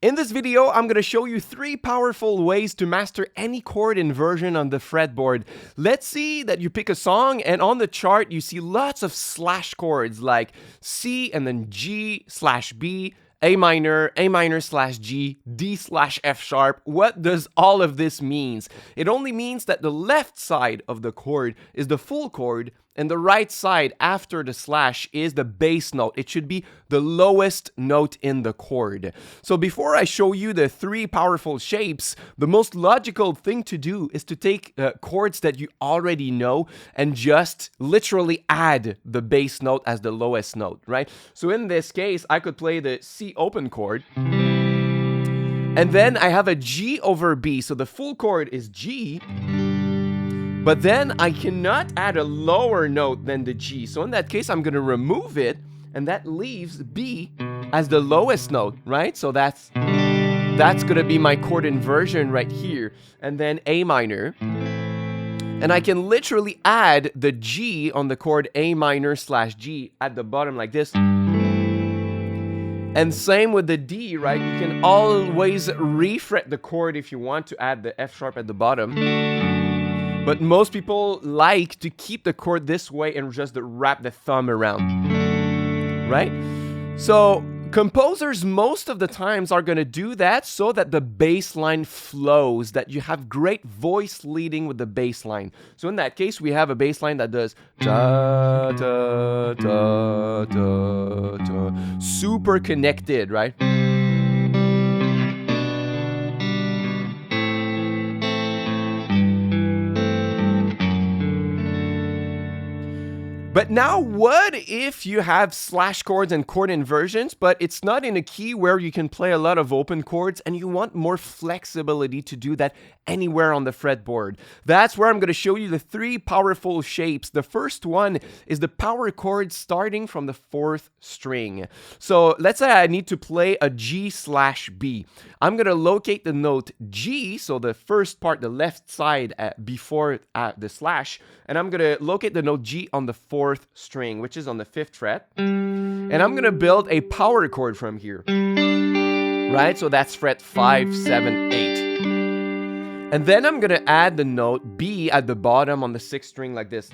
In this video, I'm going to show you 3 powerful ways to master any chord inversion on the fretboard. Let's see that you pick a song and on the chart you see lots of slash chords like C and then G slash B, A minor slash G, D slash F sharp. What does all of this mean? It only means that the left side of the chord is the full chord and the right side after the slash is the bass note. It should be the lowest note in the chord. So before I show you the 3 powerful shapes, the most logical thing to do is to take chords that you already know and just literally add the bass note as the lowest note, right? So in this case, I could play the C open chord. And then I have a G over B. So the full chord is G. But then I cannot add a lower note than the G. So in that case, I'm going to remove it, and that leaves B as the lowest note, right? So that's going to be my chord inversion right here. And then A minor. And I can literally add the G on the chord A minor slash G at the bottom like this. And same with the D, right? You can always refret the chord if you want to add the F sharp at the bottom. But most people like to keep the chord this way and just wrap the thumb around, right? So composers most of the times are going to do that so that the bass line flows, that you have great voice leading with the bass line. So in that case, we have a bass line that does da, da, da, da, da, super connected, right? But now, what if you have slash chords and chord inversions, but it's not in a key where you can play a lot of open chords and you want more flexibility to do that anywhere on the fretboard? That's where I'm going to show you the 3 powerful shapes. The first one is the power chord starting from the 4th string. So let's say I need to play a G slash B. I'm going to locate the note G, so the first part, the left side before the slash, and I'm going to locate the note G on the 4th string, which is on the 5th fret, and I'm going to build a power chord from here, right? So that's fret 5, 7, 8. And then I'm going to add the note B at the bottom on the 6th string like this.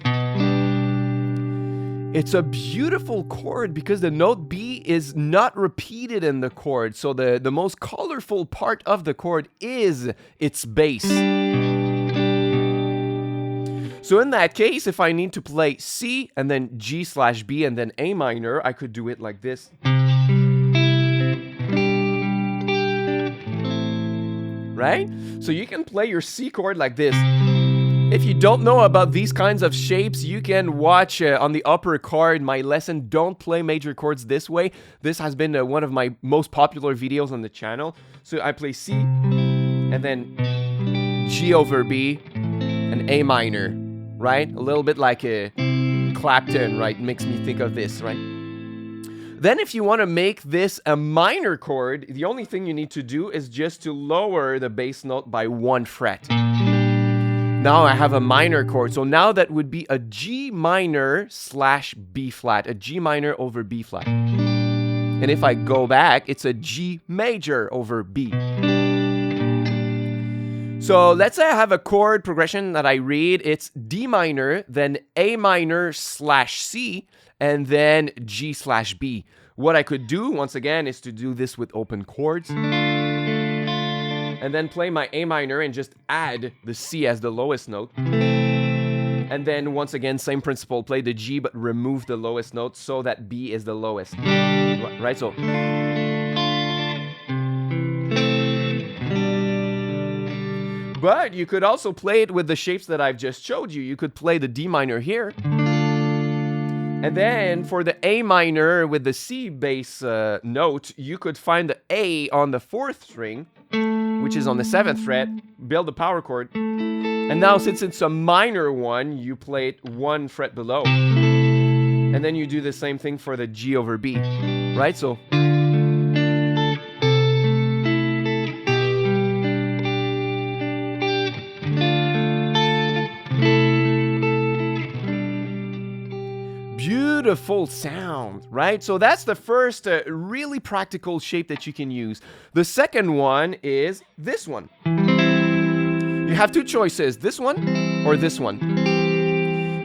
It's a beautiful chord because the note B is not repeated in the chord. So the most colorful part of the chord is its bass. So in that case, if I need to play C and then G slash B and then A minor, I could do it like this. Right? So you can play your C chord like this. If you don't know about these kinds of shapes, you can watch on the upper card my lesson, Don't Play Major Chords This Way. This has been one of my most popular videos on the channel. So I play C and then G over B and A minor, right? A little bit like a Clapton, right? Makes me think of this, right? Then if you want to make this a minor chord, the only thing you need to do is just to lower the bass note by 1 fret. Now I have a minor chord. So now that would be a G minor slash B flat, a G minor over B flat. And if I go back, it's a G major over B. So let's say I have a chord progression that I read. It's D minor, then A minor slash C, and then G slash B. What I could do, once again, is to do this with open chords. And then play my A minor and just add the C as the lowest note. And then once again, same principle, play the G but remove the lowest note so that B is the lowest. Right? So but you could also play it with the shapes that I've just showed you. You could play the D minor here. And then for the A minor with the C bass note, you could find the A on the 4th string, which is on the 7th fret, build a power chord. And now since it's a minor one, you play it 1 fret below. And then you do the same thing for the G over B, right? So beautiful sound, right? So that's the first really practical shape that you can use. The second one is this one. You have two choices, this one or this one.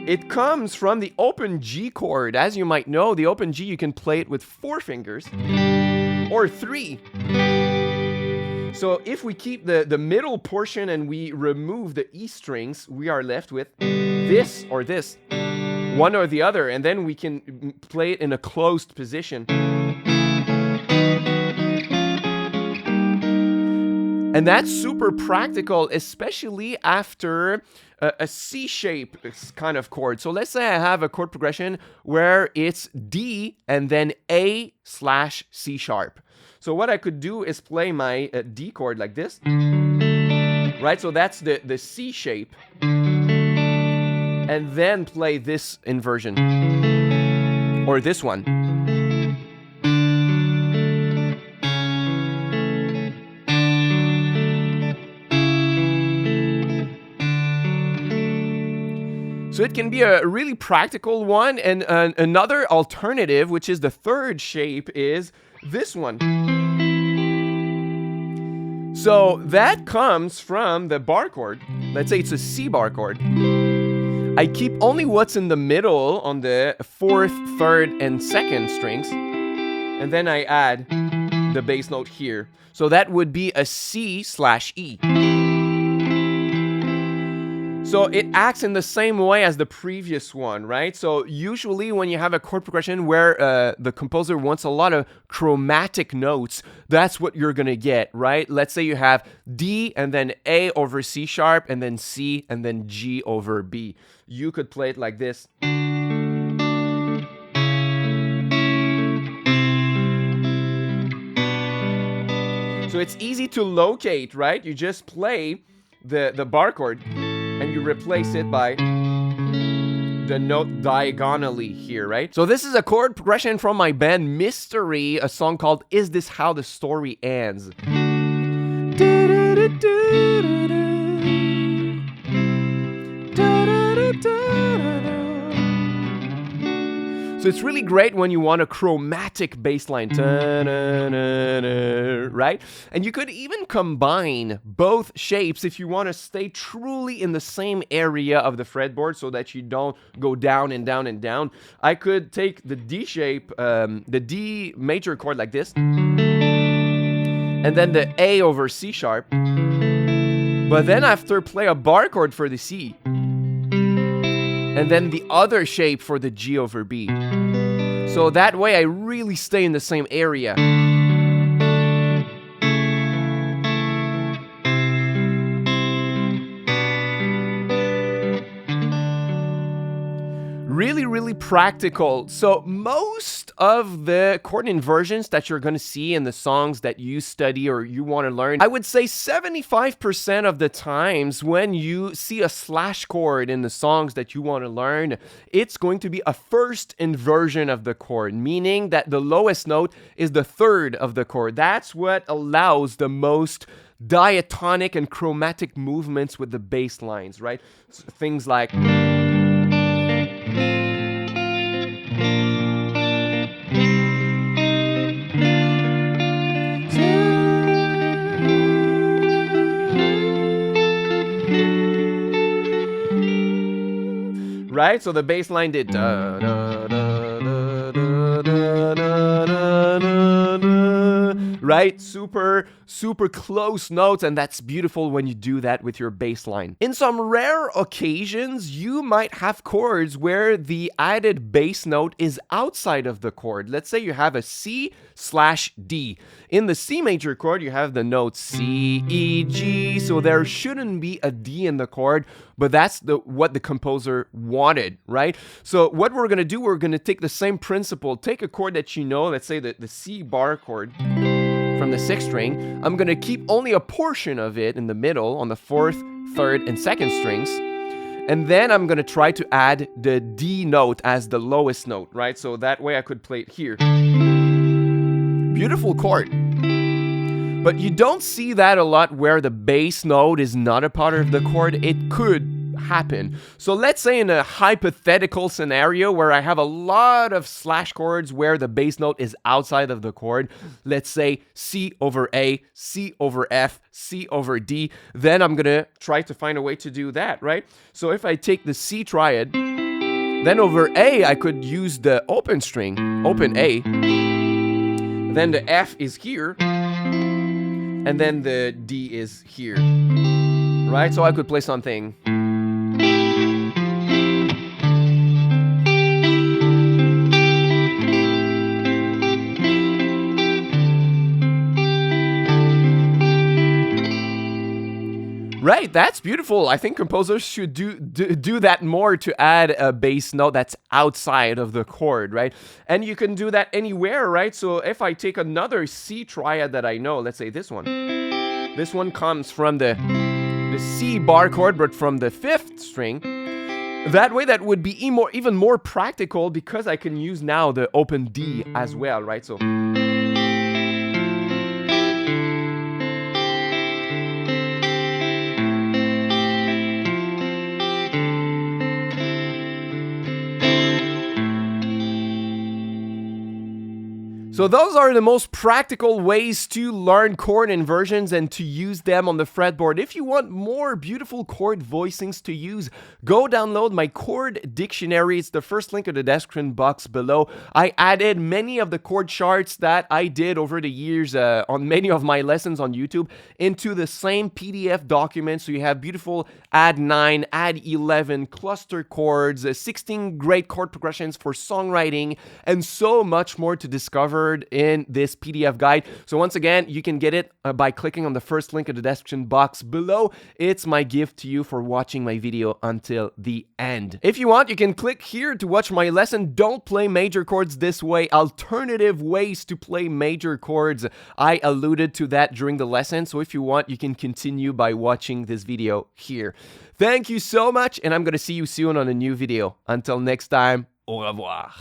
It comes from the open G chord. As you might know, the open G, you can play it with 4 fingers or 3. So if we keep the middle portion and we remove the E strings, we are left with this or this, one or the other, and then we can play it in a closed position. And that's super practical, especially after a C shape kind of chord. So let's say I have a chord progression where it's D and then A/C sharp. So what I could do is play my D chord like this, right? So that's the C shape. And then play this inversion, or this one. So it can be a really practical one, and another alternative, which is the third shape, is this one. So that comes from the bar chord. Let's say it's a C bar chord. I keep only what's in the middle on the 4th, 3rd, and 2nd strings, and then I add the bass note here. So that would be a C/E. So it acts in the same way as the previous one, right? So usually when you have a chord progression where the composer wants a lot of chromatic notes, that's what you're gonna get, right? Let's say you have D and then A over C sharp and then C and then G over B. You could play it like this. So it's easy to locate, right? You just play the bar chord and you replace it by the note diagonally here, right? So this is a chord progression from my band Mystery, a song called Is This How the Story Ends? So it's really great when you want a chromatic bass line, right? And you could even combine both shapes if you want to stay truly in the same area of the fretboard so that you don't go down and down and down. I could take the D shape, the D major chord like this, and then the A over C sharp, but then after play a bar chord for the C, and then the other shape for the G over B. So that way I really stay in the same area. Really, really practical. So most of the chord inversions that you're going to see in the songs that you study or you want to learn, I would say 75% of the times when you see a slash chord in the songs that you want to learn, it's going to be a first inversion of the chord, meaning that the lowest note is the third of the chord. That's what allows the most diatonic and chromatic movements with the bass lines, right? So things like... right? So the bass line did da, da, da, da, da, da, da, da, da, right? Super close notes, and that's beautiful when you do that with your bass line. In some rare occasions, you might have chords where the added bass note is outside of the chord. Let's say you have a C/D. In the C major chord, you have the notes C, E, G, so there shouldn't be a D in the chord, but that's what the composer wanted, right? So what we're gonna do, we're gonna take the same principle, take a chord that you know, let's say the C bar chord from the 6th string. I'm gonna keep only a portion of it in the middle on the 4th, 3rd, and 2nd strings. And then I'm gonna try to add the D note as the lowest note, right? So that way I could play it here. Beautiful chord. But you don't see that a lot where the bass note is not a part of the chord. It could happen. So let's say in a hypothetical scenario where I have a lot of slash chords where the bass note is outside of the chord, let's say C over A, C over F, C over D, then I'm gonna try to find a way to do that, right? So if I take the C triad, then over A, I could use the open string, open A, then the F is here, and then the D is here, right? So I could play something. Right, that's beautiful. I think composers should do that more to add a bass note that's outside of the chord, right? And you can do that anywhere, right? So if I take another C triad that I know, let's say this one. This one comes from the C bar chord, but from the 5th string. That way, that would be even more practical because I can use now the open D as well, right? So. So those are the most practical ways to learn chord inversions and to use them on the fretboard. If you want more beautiful chord voicings to use, go download my chord dictionary. It's the first link in the description box below. I added many of the chord charts that I did over the years on many of my lessons on YouTube into the same PDF document. So you have beautiful add 9, add 11, cluster chords, 16 great chord progressions for songwriting, and so much more to discover in this PDF guide. So once again, you can get it by clicking on the first link in the description box below. It's my gift to you for watching my video until the end. If you want, you can click here to watch my lesson, Don't Play Major Chords This Way, alternative ways to play major chords. I alluded to that during the lesson, so if you want, you can continue by watching this video here. Thank you so much, and I'm going to see you soon on a new video. Until next time, au revoir.